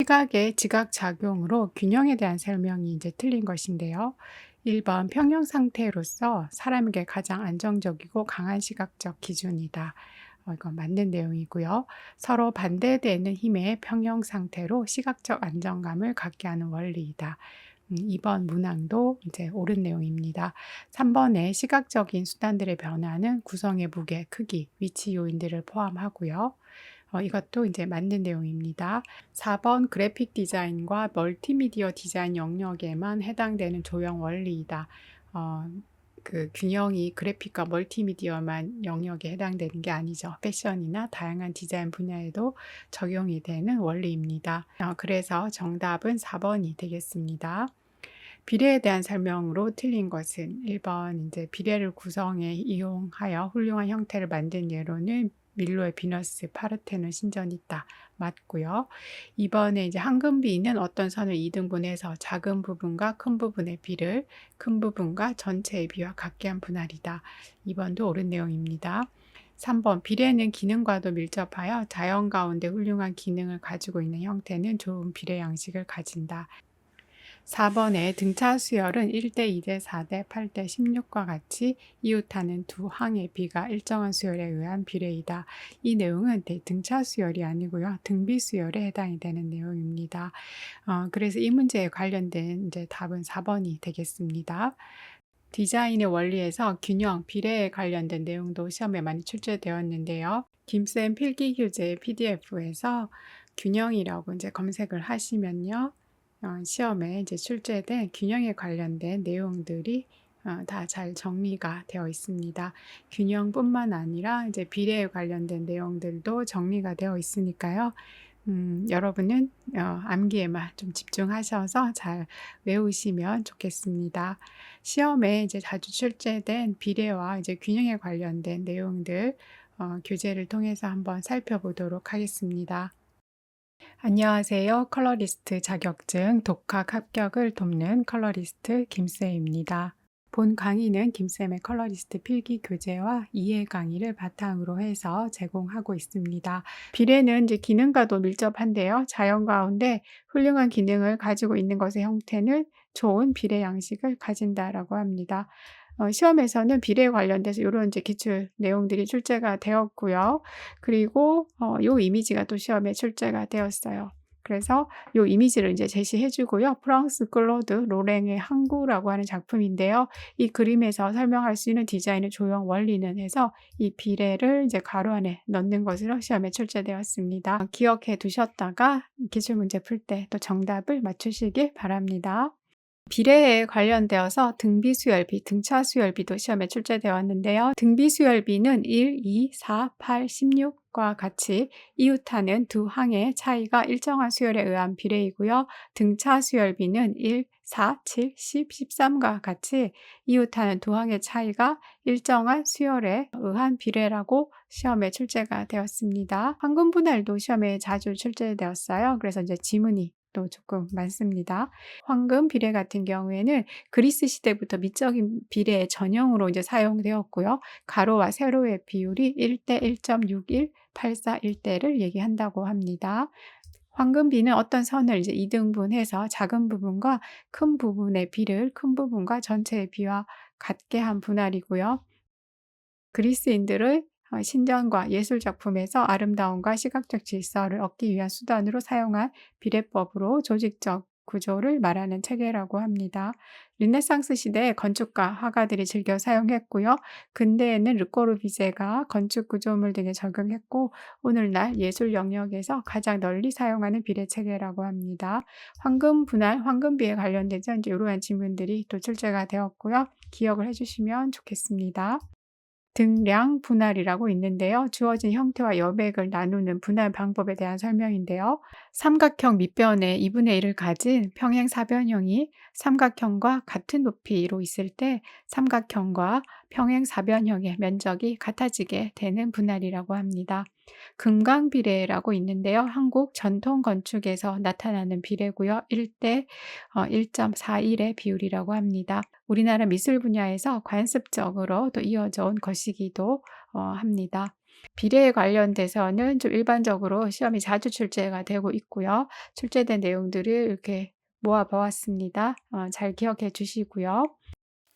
시각의 지각작용으로 균형에 대한 설명이 이제 틀린 것인데요. 1번 평형 상태로서 사람에게 가장 안정적이고 강한 시각적 기준이다. 이건 맞는 내용이고요. 서로 반대되는 힘의 평형 상태로 시각적 안정감을 갖게 하는 원리이다. 2번 문항도 이제 옳은 내용입니다. 3번의 시각적인 수단들의 변화는 구성의 무게, 크기, 위치 요인들을 포함하고요. 이것도 이제 맞는 내용입니다. 4번 그래픽 디자인과 멀티미디어 디자인 영역에만 해당되는 조형 원리이다. 그 균형이 그래픽과 멀티미디어만 영역에 해당되는 게 아니죠. 패션이나 다양한 디자인 분야에도 적용이 되는 원리입니다. 그래서 정답은 4번이 되겠습니다. 비례에 대한 설명으로 틀린 것은 1번 이제 비례를 구성에 이용하여 훌륭한 형태를 만든 예로는 밀로의 비너스, 파르테논 신전이 있다. 맞고요. 2번에 이제 황금비는 어떤 선을 2등분해서 작은 부분과 큰 부분의 비를 큰 부분과 전체의 비와 같게 한 분할이다. 2번도 옳은 내용입니다. 3번 비례는 기능과도 밀접하여 자연 가운데 훌륭한 기능을 가지고 있는 형태는 좋은 비례 양식을 가진다. 4번의 등차 수열은 1대 2대 4대 8대 16과 같이 이웃하는 두 항의 비가 일정한 수열에 의한 비례이다. 이 내용은 등차 수열이 아니고요. 등비 수열에 해당이 되는 내용입니다. 그래서 이 문제에 관련된 이제 답은 4번이 되겠습니다. 디자인의 원리에서 균형, 비례에 관련된 내용도 시험에 많이 출제되었는데요. 김쌤 필기교재 PDF에서 균형이라고 이제 검색을 하시면요. 시험에 이제 출제된 균형에 관련된 내용들이 다 잘 정리가 되어 있습니다. 균형뿐만 아니라 이제 비례에 관련된 내용들도 정리가 되어 있으니까요. 여러분은 암기에만 좀 집중하셔서 잘 외우시면 좋겠습니다. 시험에 이제 자주 출제된 비례와 이제 균형에 관련된 내용들 교재를 통해서 한번 살펴보도록 하겠습니다. 안녕하세요. 컬러리스트 자격증 독학 합격을 돕는 컬러리스트 김쌤입니다. 본 강의는 김쌤의 컬러리스트 필기 교재와 이해 강의를 바탕으로 해서 제공하고 있습니다. 비례는 이제 기능과도 밀접한데요. 자연 가운데 훌륭한 기능을 가지고 있는 것의 형태는 좋은 비례 양식을 가진다라고 합니다. 시험에서는 비례에 관련돼서 이런 이제 기출 내용들이 출제가 되었고요. 그리고 요 이미지가 또 시험에 출제가 되었어요. 그래서 요 이미지를 이제 제시해 주고요. 프랑스 클로드 로랭의 항구라고 하는 작품인데요. 이 그림에서 설명할 수 있는 디자인의 조형 원리는 해서 이 비례를 이제 가로 안에 넣는 것으로 시험에 출제되었습니다. 기억해 두셨다가 기출 문제 풀 때 또 정답을 맞추시길 바랍니다. 비례에 관련되어서 등비수열비, 등차수열비도 시험에 출제되었는데요. 등비수열비는 1, 2, 4, 8, 16과 같이 이웃하는 두 항의 차이가 일정한 수열에 의한 비례이고요. 등차수열비는 1, 4, 7, 10, 13과 같이 이웃하는 두 항의 차이가 일정한 수열에 의한 비례라고 시험에 출제가 되었습니다. 황금분할도 시험에 자주 출제되었어요. 그래서 이제 지문이 또 조금 많습니다. 황금 비례 같은 경우에는 그리스 시대부터 미적인 비례의 전형으로 이제 사용되었고요. 가로와 세로의 비율이 1대 1.61, 8사 1대를 얘기한다고 합니다. 황금비는 어떤 선을 이제 2등분해서 작은 부분과 큰 부분의 비를 큰 부분과 전체의 비와 같게 한 분할이고요. 그리스인들의 신전과 예술작품에서 아름다움과 시각적 질서를 얻기 위한 수단으로 사용한 비례법으로 조직적 구조를 말하는 체계라고 합니다. 르네상스 시대에 건축가, 화가들이 즐겨 사용했고요. 근대에는 르꼬르비제가 건축 구조물 등에 적용했고 오늘날 예술 영역에서 가장 널리 사용하는 비례 체계라고 합니다. 황금 분할, 황금비에 관련돼서 이제 이러한 질문들이 또 출제가 되었고요. 기억을 해주시면 좋겠습니다. 등량 분할이라고 있는데요. 주어진 형태와 여백을 나누는 분할 방법에 대한 설명인데요. 삼각형 밑변에 2분의 1을 가진 평행 사변형이 삼각형과 같은 높이로 있을 때 삼각형과 평행 사변형의 면적이 같아지게 되는 분할이라고 합니다. 금강비례라고 있는데요. 한국 전통 건축에서 나타나는 비례고요. 1대 1.41의 비율이라고 합니다. 우리나라 미술 분야에서 관습적으로 또 이어져 온 것이기도 합니다. 비례에 관련돼서는 좀 일반적으로 시험이 자주 출제가 되고 있고요. 출제된 내용들을 이렇게 모아 보았습니다. 잘 기억해 주시고요.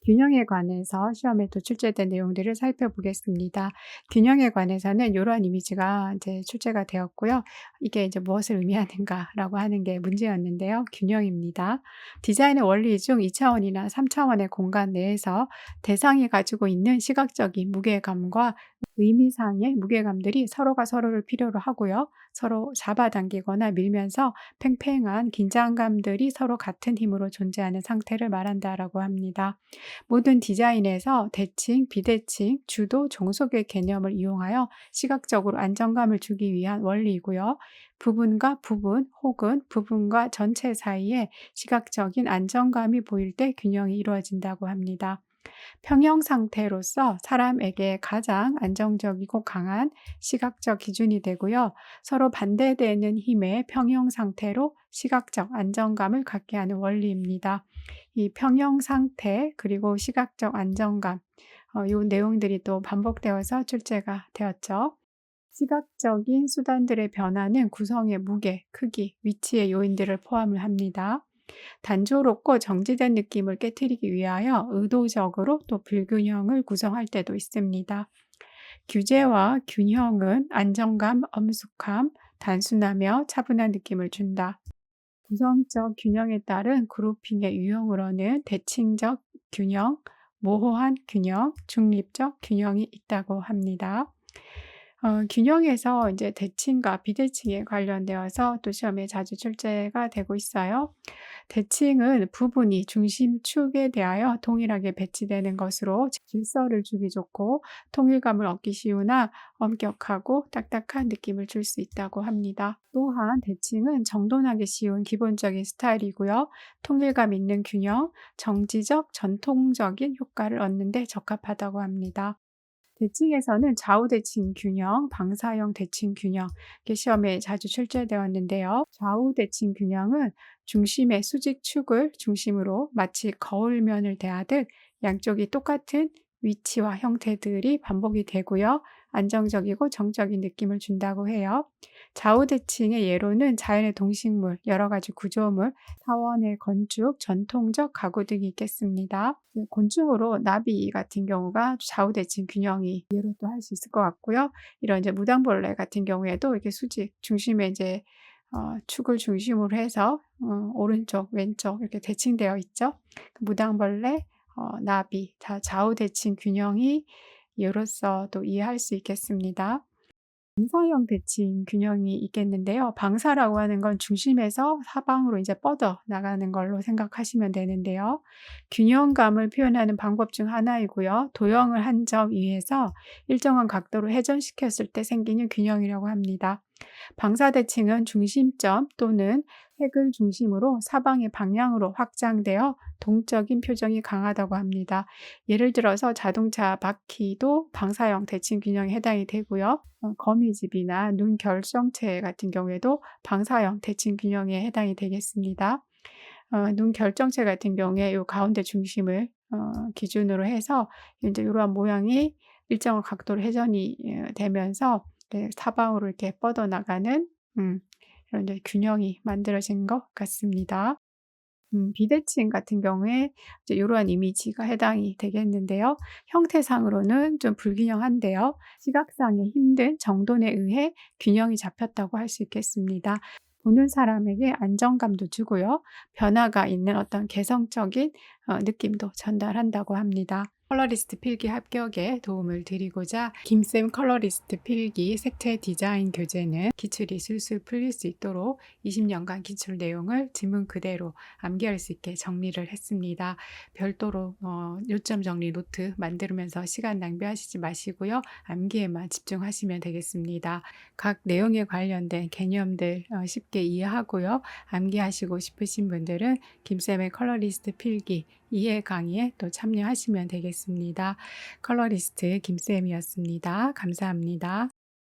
균형에 관해서 시험에 또 출제된 내용들을 살펴보겠습니다. 균형에 관해서는 요런 이미지가 이제 출제가 되었고요. 이게 이제 무엇을 의미하는가라고 하는 게 문제였는데요. 균형입니다. 디자인의 원리 중 2차원이나 3차원의 공간 내에서 대상이 가지고 있는 시각적인 무게감과 의미상의 무게감들이 서로가 서로를 필요로 하고요. 서로 잡아당기거나 밀면서 팽팽한 긴장감들이 서로 같은 힘으로 존재하는 상태를 말한다라고 합니다. 모든 디자인에서 대칭, 비대칭, 주도, 종속의 개념을 이용하여 시각적으로 안정감을 주기 위한 원리이고요. 부분과 부분 혹은 부분과 전체 사이에 시각적인 안정감이 보일 때 균형이 이루어진다고 합니다. 평형 상태로서 사람에게 가장 안정적이고 강한 시각적 기준이 되고요. 서로 반대되는 힘의 평형 상태로 시각적 안정감을 갖게 하는 원리입니다. 이 평형 상태 그리고 시각적 안정감 이 내용들이 또 반복되어서 출제가 되었죠. 시각적인 수단들의 변화는 구성의 무게, 크기, 위치의 요인들을 포함을 합니다. 단조롭고 정지된 느낌을 깨뜨리기 위하여 의도적으로 또 불균형을 구성할 때도 있습니다. 규제와 균형은 안정감, 엄숙함, 단순하며 차분한 느낌을 준다. 구성적 균형에 따른 그룹핑의 유형으로는 대칭적 균형, 모호한 균형, 중립적 균형이 있다고 합니다. 균형에서 이제 대칭과 비대칭에 관련되어서 또 시험에 자주 출제가 되고 있어요. 대칭은 부분이 중심축에 대하여 동일하게 배치되는 것으로 질서를 주기 좋고 통일감을 얻기 쉬우나 엄격하고 딱딱한 느낌을 줄 수 있다고 합니다. 또한 대칭은 정돈하기 쉬운 기본적인 스타일이고요. 통일감 있는 균형, 정지적, 전통적인 효과를 얻는 데 적합하다고 합니다. 대칭에서는 좌우 대칭 균형, 방사형 대칭 균형, 이게 시험에 자주 출제되었는데요. 좌우 대칭 균형은 중심의 수직축을 중심으로 마치 거울면을 대하듯 양쪽이 똑같은 위치와 형태들이 반복이 되고요. 안정적이고 정적인 느낌을 준다고 해요. 좌우 대칭의 예로는 자연의 동식물, 여러 가지 구조물, 사원의 건축, 전통적 가구 등이 있겠습니다. 곤충으로 나비 같은 경우가 좌우 대칭 균형이 예로 또 할 수 있을 것 같고요. 이런 이제 무당벌레 같은 경우에도 이렇게 수직 중심에 이제 축을 중심으로 해서 오른쪽, 왼쪽 이렇게 대칭되어 있죠. 무당벌레, 나비 다 좌우 대칭 균형이 예로서 또 이해할 수 있겠습니다. 방사형 대칭 균형이 있겠는데요. 방사라고 하는 건 중심에서 사방으로 이제 뻗어 나가는 걸로 생각하시면 되는데요. 균형감을 표현하는 방법 중 하나이고요. 도형을 한 점 위에서 일정한 각도로 회전시켰을 때 생기는 균형이라고 합니다. 방사 대칭은 중심점 또는 핵을 중심으로 사방의 방향으로 확장되어 동적인 표정이 강하다고 합니다. 예를 들어서 자동차 바퀴도 방사형 대칭 균형에 해당이 되고요. 거미집이나 눈 결정체 같은 경우에도 방사형 대칭 균형에 해당이 되겠습니다. 눈 결정체 같은 경우에 요 가운데 중심을 기준으로 해서 이제 이러한 모양이 일정한 각도로 회전이 되면서 사방으로 이렇게 뻗어나가는 이런 이제 균형이 만들어진 것 같습니다. 비대칭 같은 경우에 이제 요러한 이미지가 해당이 되겠는데요. 형태상으로는 좀 불균형한데요. 시각상의 힘든 정돈에 의해 균형이 잡혔다고 할 수 있겠습니다. 보는 사람에게 안정감도 주고요. 변화가 있는 어떤 개성적인 느낌도 전달한다고 합니다. 컬러리스트 필기 합격에 도움을 드리고자 김쌤 컬러리스트 필기 색채 디자인 교재는 기출이 술술 풀릴 수 있도록 20년간 기출 내용을 지문 그대로 암기할 수 있게 정리를 했습니다. 별도로 요점 정리 노트 만들면서 시간 낭비하시지 마시고요. 암기에만 집중하시면 되겠습니다. 각 내용에 관련된 개념들 쉽게 이해하고요. 암기하시고 싶으신 분들은 김쌤의 컬러리스트 필기 이해 강의에 또 참여하시면 되겠습니다. 컬러리스트 김쌤이었습니다. 감사합니다.